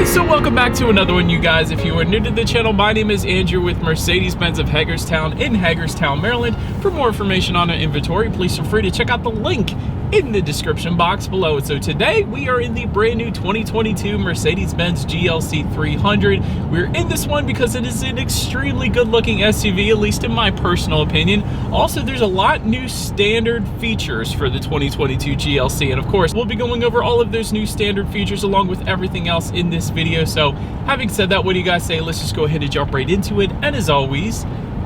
Alright, so welcome back to another one, you guys. If you are new to the channel, my name is Andrew with Mercedes-Benz of Hagerstown in Hagerstown, Maryland. For more information on our inventory, please feel free to check out the link in the description box below. So today we are in the brand new 2022 Mercedes-Benz GLC 300. We're in this one because it is an extremely good looking SUV, at least in my personal opinion. Also, there's a lot new standard features for the 2022 GLC, and of course we'll be going over all of those new standard features along with everything else in this video. So having said that, what do you guys say? Let's just go ahead and jump right into it. And as always,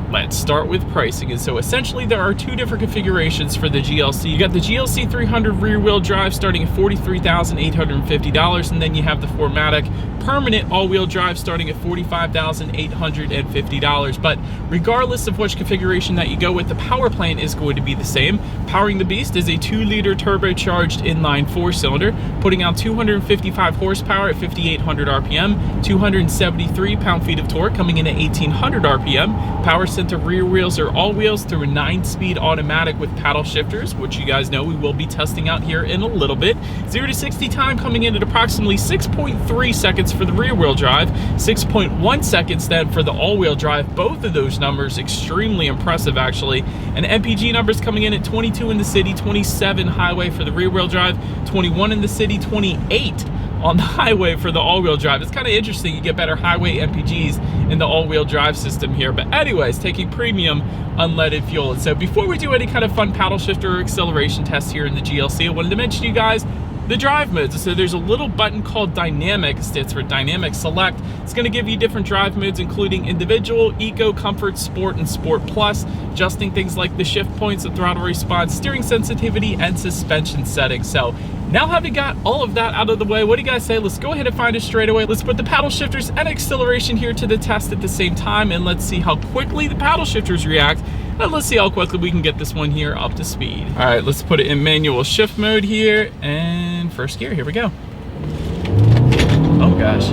let's start with pricing. And so essentially there are two different configurations for the GLC. You got the GLC 300 rear wheel drive starting at $43,850, and then you have the 4MATIC permanent all-wheel drive starting at $45,850. But regardless of which configuration that you go with, the power plant is going to be the same. Powering the beast is a 2-liter turbocharged inline 4-cylinder, putting out 255 horsepower at 5,800 RPM, 273 pound-feet of torque coming in at 1,800 RPM. Power center rear wheels are all wheels through a 9-speed automatic with paddle shifters, which you guys know we will be testing out here in a little bit. 0 to 60 time coming in at approximately 6.3 seconds for the rear wheel drive, 6.1 seconds then for the all-wheel drive. Both of those numbers extremely impressive actually. And MPG numbers coming in at 22 in the city, 27 highway for the rear wheel drive, 21 in the city, 28 on the highway for the all-wheel drive. It's kind of interesting, you get better highway MPGs in the all-wheel drive system here. But anyways, taking premium unleaded fuel. And so before we do any kind of fun paddle shifter or acceleration test here in the GLC, I wanted to mention to you guys the drive modes. So there's a little button called Dynamic, stands for Dynamic Select. It's going to give you different drive modes, including individual, eco, comfort, sport, and sport plus, adjusting things like the shift points, the throttle response, steering sensitivity, and suspension settings. So now having got all of that out of the way, what do you guys say? Let's go ahead and find it straight away. Let's put the paddle shifters and acceleration here to the test at the same time, and let's see how quickly the paddle shifters react. And let's see how quickly we can get this one here up to speed. All right, let's put it in manual shift mode here, and first gear, here we go. Oh gosh.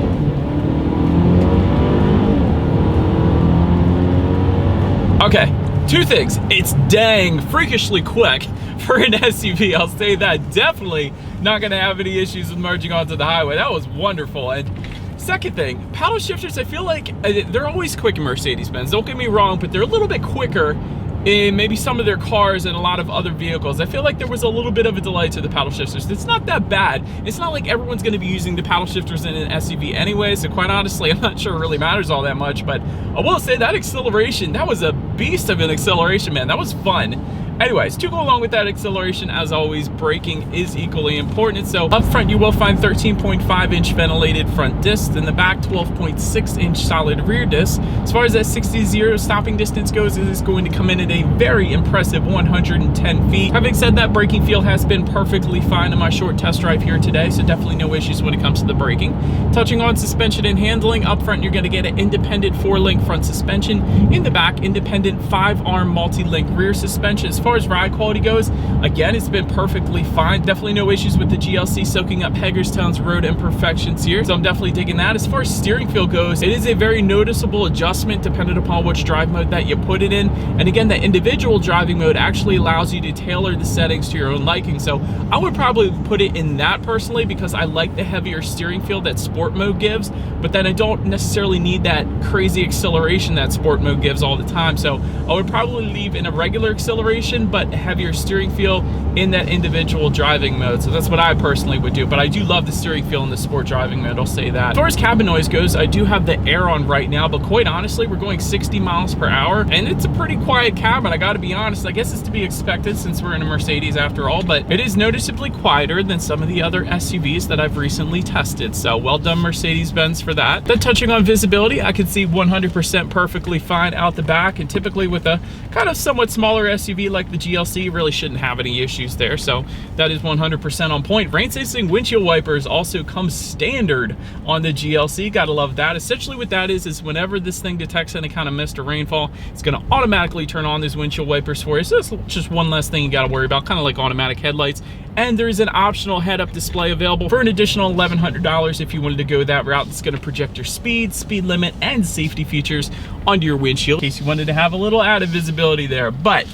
Okay, two things. It's dang freakishly quick for an SUV, I'll say that. Definitely not gonna have any issues with merging onto the highway. That was wonderful. And second thing, paddle shifters, I feel like they're always quick in Mercedes-Benz, don't get me wrong, but they're a little bit quicker in maybe some of their cars and a lot of other vehicles. I feel like there was a little bit of a delay to the paddle shifters. It's not that bad. It's not like everyone's gonna be using the paddle shifters in an SUV anyway, so quite honestly, I'm not sure it really matters all that much, but I will say that acceleration, that was a beast of an acceleration, man. That was fun. Anyways, to go along with that acceleration, as always, braking is equally important. So up front, you will find 13.5-inch ventilated front discs. In the back, 12.6-inch solid rear discs. As far as that 60-0 stopping distance goes, it is going to come in at a very impressive 110 feet. Having said that, braking feel has been perfectly fine in my short test drive here today, so definitely no issues when it comes to the braking. Touching on suspension and handling, up front, you're going to get an independent 4-link front suspension. In the back, independent 5-arm multi-link rear suspension. As far as ride quality goes, again, it's been perfectly fine. Definitely no issues with the GLC soaking up Hagerstown's road imperfections here, so I'm definitely digging that. As far as steering feel goes, it is a very noticeable adjustment depending upon which drive mode that you put it in. And again, the individual driving mode actually allows you to tailor the settings to your own liking. So I would probably put it in that personally, because I like the heavier steering feel that sport mode gives, but then I don't necessarily need that crazy acceleration that sport mode gives all the time. So I would probably leave in a regular acceleration, but heavier steering feel in that individual driving mode. So that's what I personally would do, but I do love the steering feel in the sport driving mode, I'll say that. As far as cabin noise goes, I do have the air on right now, but quite honestly, we're going 60 miles per hour, and it's a pretty quiet cabin, I gotta be honest. I guess it's to be expected since we're in a Mercedes after all, but it is noticeably quieter than some of the other SUVs that I've recently tested. So well done, Mercedes-Benz, for that. Then touching on visibility, I can see 100% perfectly fine out the back, and typically with a kind of somewhat smaller SUV like the GLC, really shouldn't have any issues there. So that is 100% on point. Rain sensing windshield wipers also come standard on the GLC. Gotta love that. Essentially what that is whenever this thing detects any kind of mist or rainfall, it's gonna automatically turn on these windshield wipers for you. So that's just one less thing you gotta worry about, kind of like automatic headlights. And there's an optional head-up display available for an additional $1,100 if you wanted to go that route. It's going to project your speed, speed limit, and safety features onto your windshield in case you wanted to have a little added visibility there. But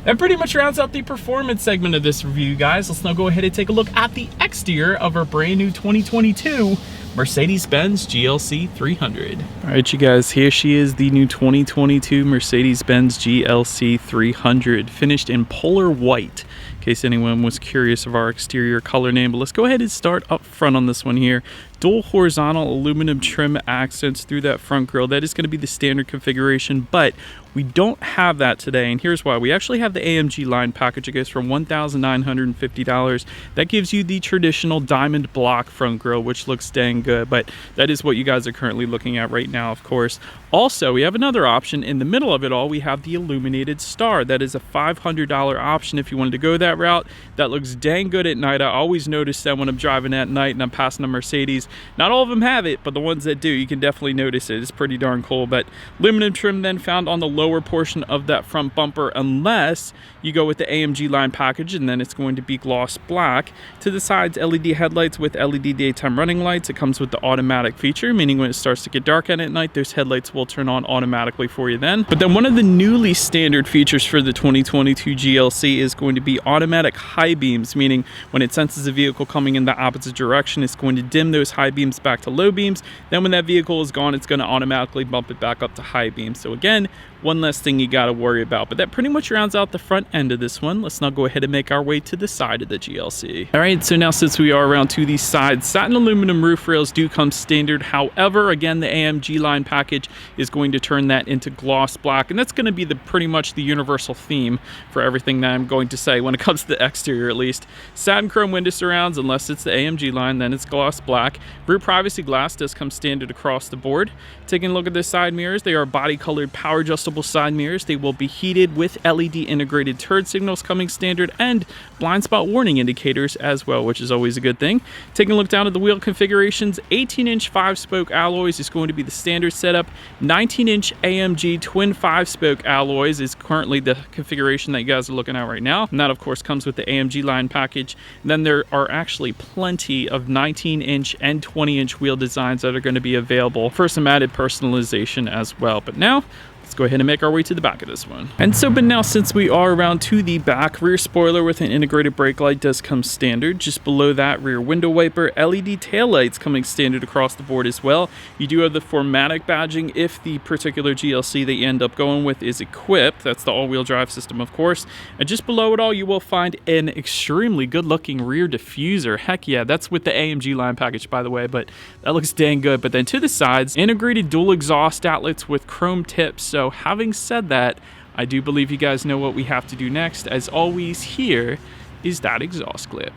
that pretty much rounds out the performance segment of this review, guys. Let's now go ahead and take a look at the exterior of our brand new 2022 Mercedes-Benz GLC 300. All right, you guys, here she is, the new 2022 Mercedes-Benz GLC 300, finished in polar white, in case anyone was curious of our exterior color name. But let's go ahead and start up front on this one here. Dual horizontal aluminum trim accents through that front grille. That is going to be the standard configuration, but we don't have that today, and here's why. We actually have the AMG line package. It goes for $1,950. That gives you the traditional diamond block front grille, which looks dang good, but that is what you guys are currently looking at right now, of course. Also, we have another option. In the middle of it all, we have the illuminated star. That is a $500 option if you wanted to go that route. That looks dang good at night. I always notice that when I'm driving at night and I'm passing a Mercedes. Not all of them have it, but the ones that do, you can definitely notice it. It's pretty darn cool. But aluminum trim then found on the lower portion of that front bumper, unless you go with the AMG line package, and then it's going to be gloss black. To the sides, LED headlights with LED daytime running lights. It comes with the automatic feature, meaning when it starts to get dark at night, those headlights will turn on automatically for you then. But then one of the newly standard features for the 2022 GLC is going to be automatic high beams, meaning when it senses a vehicle coming in the opposite direction, it's going to dim those high beams back to low beams. Then when that vehicle is gone, it's going to automatically bump it back up to high beams. So again, one less thing you got to worry about. But that pretty much rounds out the front end of this one. Let's now go ahead and make our way to the side of the GLC. All right, so now since we are around to the side, satin aluminum roof rails do come standard. However, again, the AMG line package is going to turn that into gloss black, and that's going to be pretty much the universal theme for everything that I'm going to say when it comes to the exterior, at least. Satin chrome window surrounds, unless it's the AMG line, then it's gloss black. Rear privacy glass does come standard across the board. Taking a look at the side mirrors, they are body colored power adjustable side mirrors. They will be heated with LED integrated turn signals coming standard, and blind spot warning indicators as well, which is always a good thing. Taking a look down at the wheel configurations, 18-inch 5-spoke alloys is going to be the standard setup. 19-inch AMG twin 5-spoke alloys is currently the configuration that you guys are looking at right now, and that of course comes with the AMG line package. And then there are actually plenty of 19-inch and 20-inch wheel designs that are going to be available for some added personalization as well. But now let's go ahead and make our way to the back of this one. But now since we are around to the back, rear spoiler with an integrated brake light does come standard. Just below that, rear window wiper, LED taillights coming standard across the board as well. You do have the 4MATIC badging if the particular GLC that you end up going with is equipped. That's the all-wheel drive system, of course. And just below it all, you will find an extremely good-looking rear diffuser. Heck yeah, that's with the AMG line package, by the way, but that looks dang good. But then to the sides, integrated dual exhaust outlets with chrome tips. So having said that, I do believe you guys know what we have to do next. As always, here is that exhaust clip.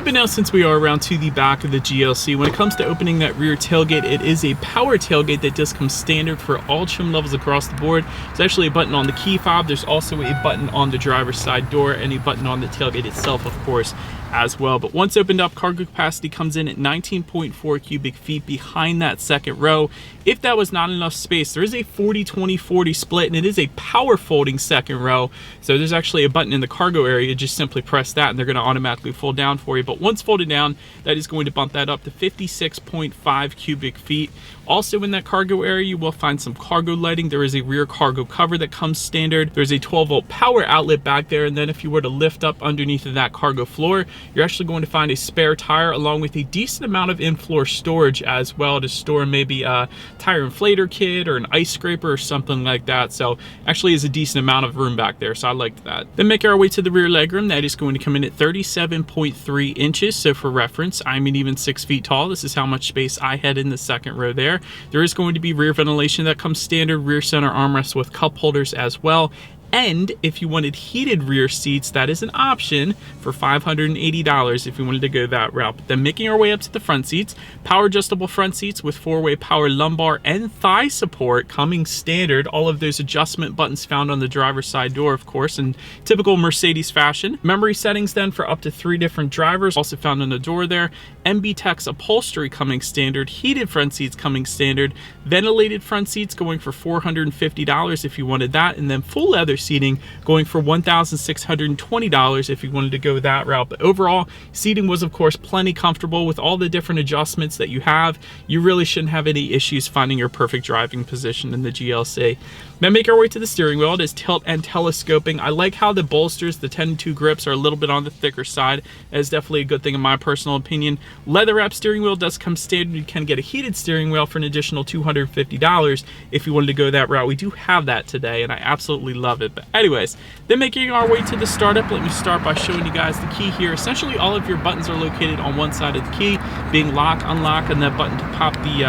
But now since we are around to the back of the GLC, when it comes to opening that rear tailgate, it is a power tailgate that does come standard for all trim levels across the board. There's actually a button on the key fob. There's also a button on the driver's side door and a button on the tailgate itself, of course, as well. But once opened up, cargo capacity comes in at 19.4 cubic feet behind that second row. If that was not enough space, there is a 40-20-40 split, and it is a power folding second row. So there's actually a button in the cargo area. Just simply press that and they're going to automatically fold down for you. But once folded down, that is going to bump that up to 56.5 cubic feet. Also in that cargo area, you will find some cargo lighting. There is a rear cargo cover that comes standard. There's a 12-volt power outlet back there, and then if you were to lift up underneath of that cargo floor, you're actually going to find a spare tire along with a decent amount of in-floor storage as well to store maybe a tire inflator kit or an ice scraper or something like that. So actually is a decent amount of room back there, so I liked that. Then make our way to the rear legroom. That is going to come in at 37.3 inches. So for reference, I'm an even 6 feet tall. This is how much space I had in the second row there. There is going to be rear ventilation that comes standard, rear center armrests with cup holders as well. And if you wanted heated rear seats, that is an option for $580 if you wanted to go that route. But then making our way up to the front seats, power adjustable front seats with 4-way power lumbar and thigh support coming standard. All of those adjustment buttons found on the driver's side door, of course, in typical Mercedes fashion. Memory settings then for up to 3 different drivers, also found on the door there. MB-Tex upholstery coming standard, heated front seats coming standard, ventilated front seats going for $450 if you wanted that, and then full leather seating, going for $1,620 if you wanted to go that route. But overall, seating was of course plenty comfortable. With all the different adjustments that you have, you really shouldn't have any issues finding your perfect driving position in the GLC. Now make our way to the steering wheel. It is tilt and telescoping. I like how the bolsters, the 10-2 grips, are a little bit on the thicker side. That is definitely a good thing in my personal opinion. Leather wrap steering wheel does come standard. You can get a heated steering wheel for an additional $250 if you wanted to go that route. We do have that today and I absolutely love it. But anyways, then making our way to the startup, let me start by showing you guys the key here. Essentially all of your buttons are located on one side of the key, being lock, unlock, and that button to pop the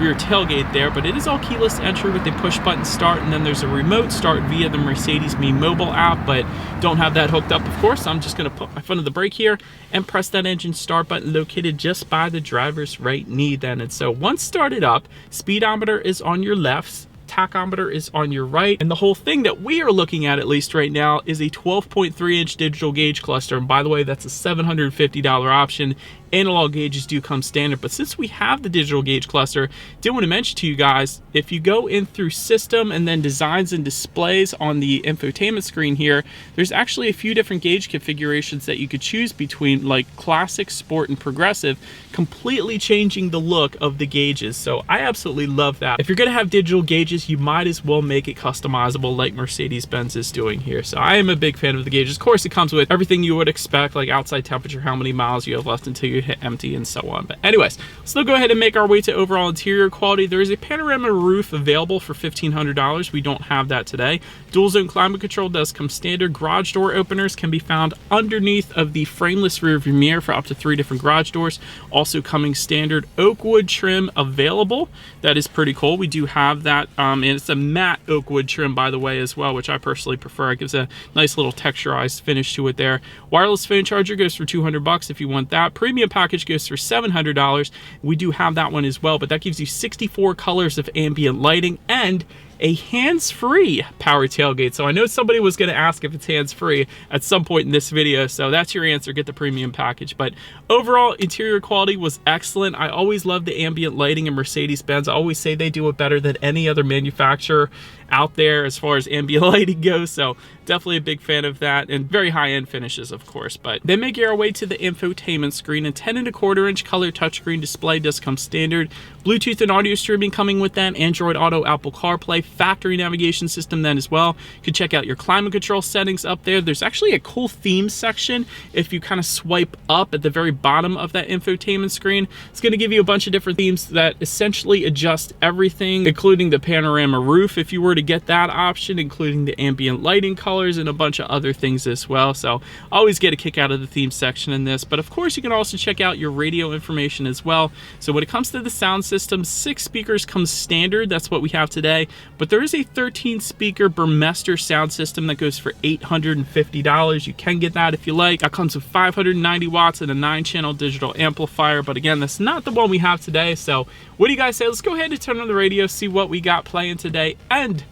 rear tailgate there. But it is all keyless entry with a push button start, and then there's a remote start via the Mercedes-Me mobile app, but don't have that hooked up of course. So I'm just going to put my foot on the brake here and press that engine start button located just by the driver's right knee then. And so once started up, speedometer is on your left, tachometer is on your right, and the whole thing that we are looking at least right now is a 12.3-inch digital gauge cluster. And by the way, that's a $750 option. Analog gauges do come standard, but since we have the digital gauge cluster, did want to mention to you guys, if you go in through system and then designs and displays on the infotainment screen here, there's actually a few different gauge configurations that you could choose between, like classic, sport, and progressive, completely changing the look of the gauges. So I absolutely love that. If you're going to have digital gauges, you might as well make it customizable like Mercedes-Benz is doing here. So I am a big fan of the gauges. Of course, it comes with everything you would expect, like outside temperature, how many miles you have left until you hit empty, and so on. But anyways, let's still go ahead and make our way to overall interior quality. There is a panorama roof available for $1,500. We don't have that today. Dual zone climate control does come standard. Garage door openers can be found underneath of the frameless rear view mirror for up to 3 different garage doors. Also coming standard. Oak wood trim available. That is pretty cool. We do have that, and it's a matte oak wood trim, by the way, as well, which I personally prefer. It gives a nice little texturized finish to it there. Wireless phone charger goes for $200 if you want that. Premium package goes for $700. We do have that one as well, but that gives you 64 colors of ambient lighting and a hands-free power tailgate. So I know somebody was going to ask if it's hands-free at some point in this video, so that's your answer. Get the premium package. But overall, interior quality was excellent. I always love the ambient lighting in Mercedes-Benz. I always say they do it better than any other manufacturer out there as far as ambient lighting goes, so definitely a big fan of that, and very high-end finishes of course. But then making our way to the infotainment screen, a 10.25-inch color touchscreen display does come standard. Bluetooth and audio streaming coming with them, Android Auto, Apple CarPlay, factory navigation system then as well. You can check out your climate control settings up there. There's actually a cool theme section if you kind of swipe up at the very bottom of that infotainment screen. It's going to give you a bunch of different themes that essentially adjust everything, including the panorama roof if you were to get that option, including the ambient lighting colors and a bunch of other things as well. So always get a kick out of the theme section in this. But of course you can also check out your radio information as well. So when it comes to the sound system, 6 speakers comes standard. That's what we have today. But there is a 13-speaker Burmester sound system that goes for $850. You can get that if you like. That comes with 590 watts and a 9-channel digital amplifier. But again, that's not the one we have today. So what do you guys say? Let's go ahead and turn on the radio, see what we got playing today, and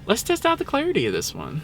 let's test out the clarity of this one.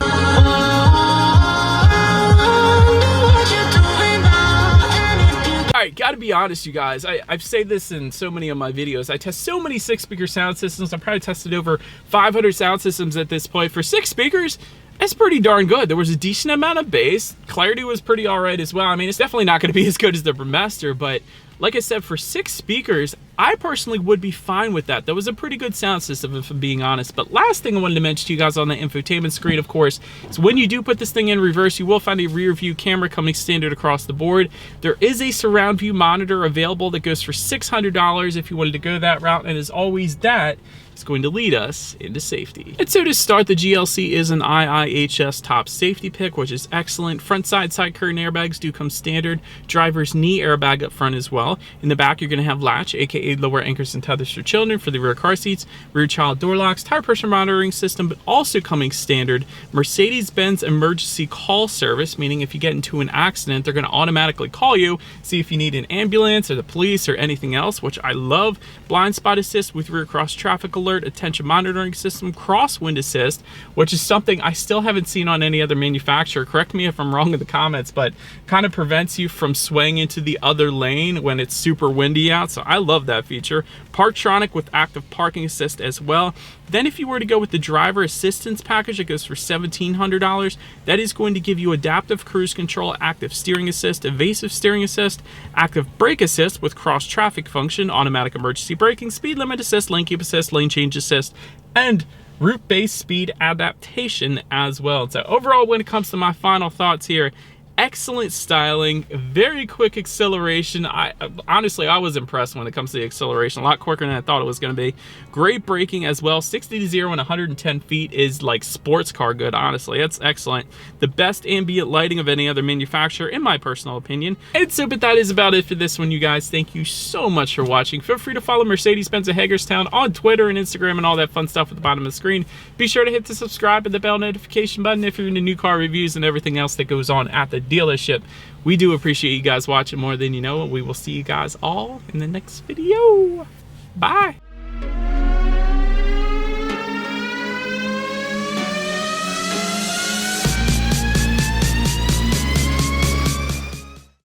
Alright, gotta be honest you guys, I've said this in so many of my videos. I test so many 6-speaker sound systems. I've probably tested over 500 sound systems at this point. For 6 speakers, that's pretty darn good. There was a decent amount of bass. Clarity was pretty alright as well. I mean, it's definitely not gonna be as good as the Burmester, but like I said, for 6 speakers, I personally would be fine with that. That was a pretty good sound system, if I'm being honest. But last thing I wanted to mention to you guys on the infotainment screen, of course, is when you do put this thing in reverse, you will find a rear view camera coming standard across the board. There is a surround view monitor available that goes for $600 if you wanted to go that route. And as always, that is going to lead us into safety. And so to start, the GLC is an IIHS top safety pick, which is excellent. Front side curtain airbags do come standard. Driver's knee airbag up front as well. In the back, you're going to have latch, aka lower anchors and tethers for children for the rear car seats, rear child door locks, tire pressure monitoring system, but also coming standard, Mercedes-Benz emergency call service, meaning if you get into an accident, they're going to automatically call you, see if you need an ambulance or the police or anything else, which I love. Blind spot assist with rear cross traffic alert, attention monitoring system, crosswind assist, which is something I still haven't seen on any other manufacturer. Correct me if I'm wrong in the comments, but kind of prevents you from swaying into the other lane when it's super windy out, so I love that feature. Parktronic with active parking assist as well. Then if you were to go with the driver assistance package, it goes for $1,700. That is going to give you adaptive cruise control, active steering assist, evasive steering assist, active brake assist with cross traffic function, automatic emergency braking, speed limit assist, lane keep assist, lane change assist, and route-based speed adaptation as well. So overall, when it comes to my final thoughts here, excellent styling, very quick acceleration. Honestly, I was impressed when it comes to the acceleration, a lot quicker than I thought it was going to be. Great braking as well. 60 to 0 and 110 feet is like sports car good, honestly. That's excellent. The best ambient lighting of any other manufacturer, in my personal opinion. And so, but that is about it for this one, you guys. Thank you so much for watching. Feel free to follow Mercedes-Benz of Hagerstown on Twitter and Instagram and all that fun stuff at the bottom of the screen. Be sure to hit the subscribe and the bell notification button if you're into new car reviews and everything else that goes on at the dealership. We do appreciate you guys watching more than you know, and we will see you guys all in the next video. Bye.